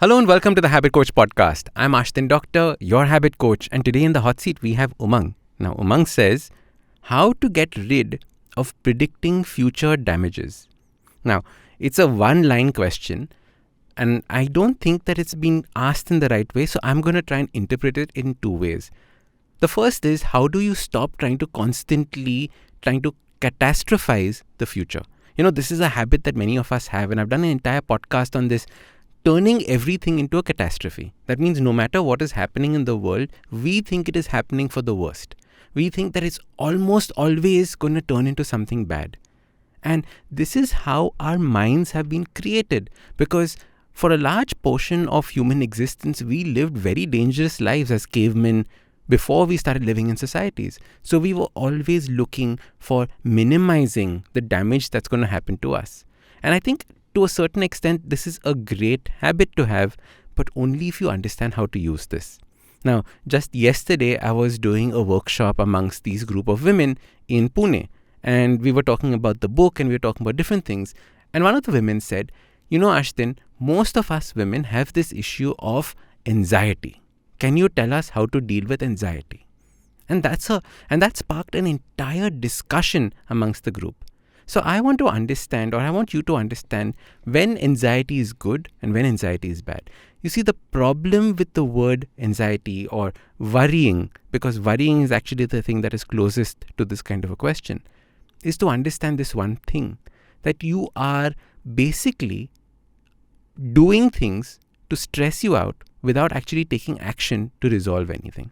Hello and welcome to the Habit Coach podcast. I'm Ashdin Doctor, your habit coach, and today in the hot seat we have Umang. Now, Umang says, how to get rid of predicting future damages. Now, it's a one-line question, and I don't think that it's been asked in the right way, so I'm going to try and interpret it in two ways. The first is, how do you stop trying to catastrophize the future? This is a habit that many of us have, and I've done an entire podcast on this, turning everything into a catastrophe. That means no matter what is happening in the world, we think it is happening for the worst. We think that it's almost always going to turn into something bad. And this is how our minds have been created, because for a large portion of human existence, we lived very dangerous lives as cavemen before we started living in societies. So we were always looking for minimizing the damage that's going to happen to us. And I think to a certain extent, this is a great habit to have, but only if you understand how to use this. Now, just yesterday, I was doing a workshop amongst these group of women in Pune, and we were talking about the book and we were talking about different things. And one of the women said, Ashdin, most of us women have this issue of anxiety. Can you tell us how to deal with anxiety? And that sparked an entire discussion amongst the group. So I want to understand, or I want you to understand, when anxiety is good and when anxiety is bad. You see, the problem with the word anxiety or worrying, because worrying is actually the thing that is closest to this kind of a question, is to understand this one thing, that you are basically doing things to stress you out without actually taking action to resolve anything.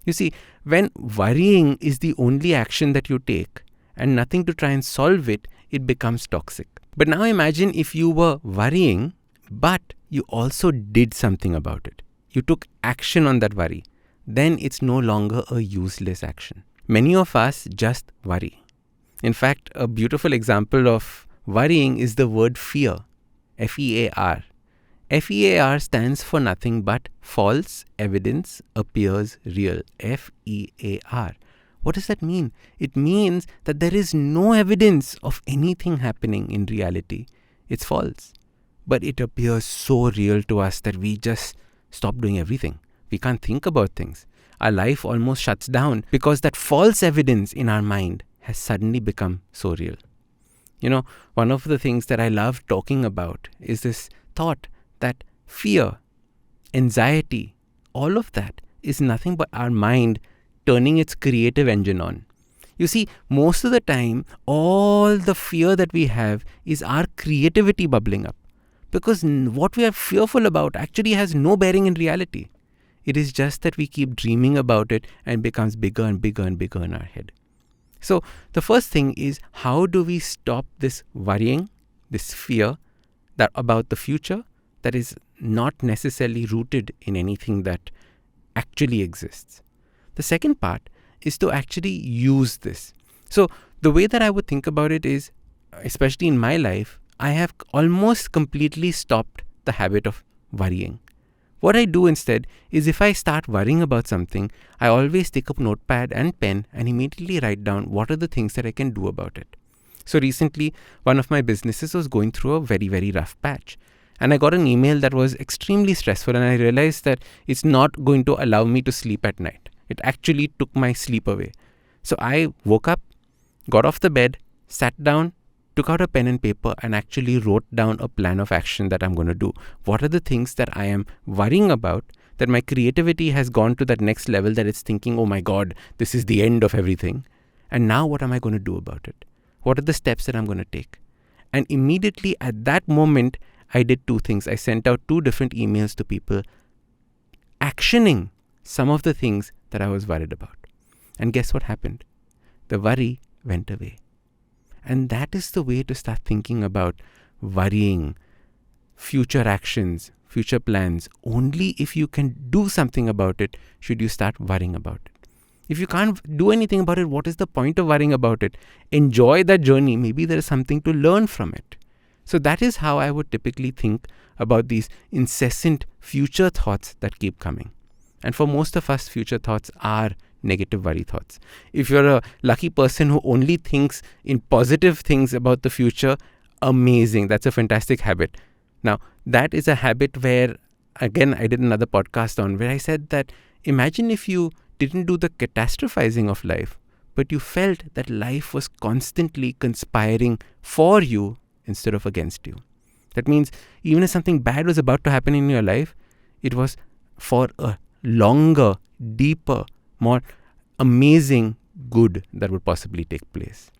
You see, when worrying is the only action that you take, and nothing to try and solve it, it becomes toxic. But now imagine if you were worrying, but you also did something about it. You took action on that worry. Then it's no longer a useless action. Many of us just worry. In fact, a beautiful example of worrying is the word fear. F-E-A-R. F-E-A-R stands for nothing but false evidence appears real. F-E-A-R. What does that mean? It means that there is no evidence of anything happening in reality. It's false. But it appears so real to us that we just stop doing everything. We can't think about things. Our life almost shuts down because that false evidence in our mind has suddenly become so real. One of the things that I love talking about is this thought that fear, anxiety, all of that is nothing but our mind turning its creative engine on. You see, most of the time, all the fear that we have is our creativity bubbling up. Because what we are fearful about actually has no bearing in reality. It is just that we keep dreaming about it and it becomes bigger and bigger and bigger in our head. So the first thing is, how do we stop this worrying, this fear about the future that is not necessarily rooted in anything that actually exists? The second part is to actually use this. So the way that I would think about it is, especially in my life, I have almost completely stopped the habit of worrying. What I do instead is, if I start worrying about something, I always take up notepad and pen and immediately write down what are the things that I can do about it. So recently, one of my businesses was going through a very, very rough patch. And I got an email that was extremely stressful, and I realized that it's not going to allow me to sleep at night. It actually took my sleep away. So I woke up, got off the bed, sat down, took out a pen and paper and actually wrote down a plan of action that I'm going to do. What are the things that I am worrying about, that my creativity has gone to that next level, that it's thinking, oh my God, this is the end of everything. And now what am I going to do about it? What are the steps that I'm going to take? And immediately at that moment, I did two things. I sent out 2 different emails to people, actioning some of the things that I was worried about. And guess what happened? The worry went away. And that is the way to start thinking about worrying, future actions, future plans. Only if you can do something about it should you start worrying about it. If you can't do anything about it, what is the point of worrying about it? Enjoy that journey. Maybe there is something to learn from it. So that is how I would typically think about these incessant future thoughts that keep coming. And for most of us, future thoughts are negative worry thoughts. If you're a lucky person who only thinks in positive things about the future, amazing. That's a fantastic habit. Now, that is a habit where again, I did another podcast on where I said that imagine if you didn't do the catastrophizing of life, but you felt that life was constantly conspiring for you instead of against you. That means even if something bad was about to happen in your life, it was for a longer, deeper, more amazing good that would possibly take place.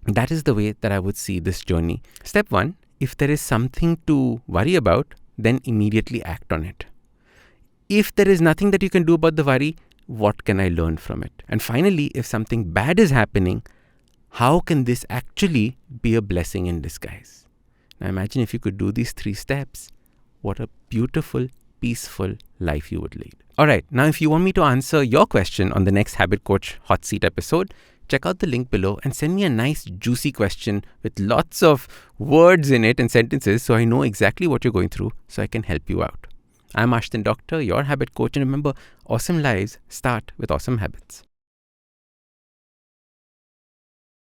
That is the way that I would see this journey. Step 1, if there is something to worry about, then immediately act on it. If there is nothing that you can do about the worry, what can I learn from it? And finally, if something bad is happening, how can this actually be a blessing in disguise? Now imagine if you could do these 3 steps, what a beautiful, peaceful life you would lead. All right, now if you want me to answer your question on the next Habit Coach Hot Seat episode, check out the link below and send me a nice juicy question with lots of words in it and sentences so I know exactly what you're going through so I can help you out. I'm Ashdin Doctor, your habit coach, and remember, awesome lives start with awesome habits.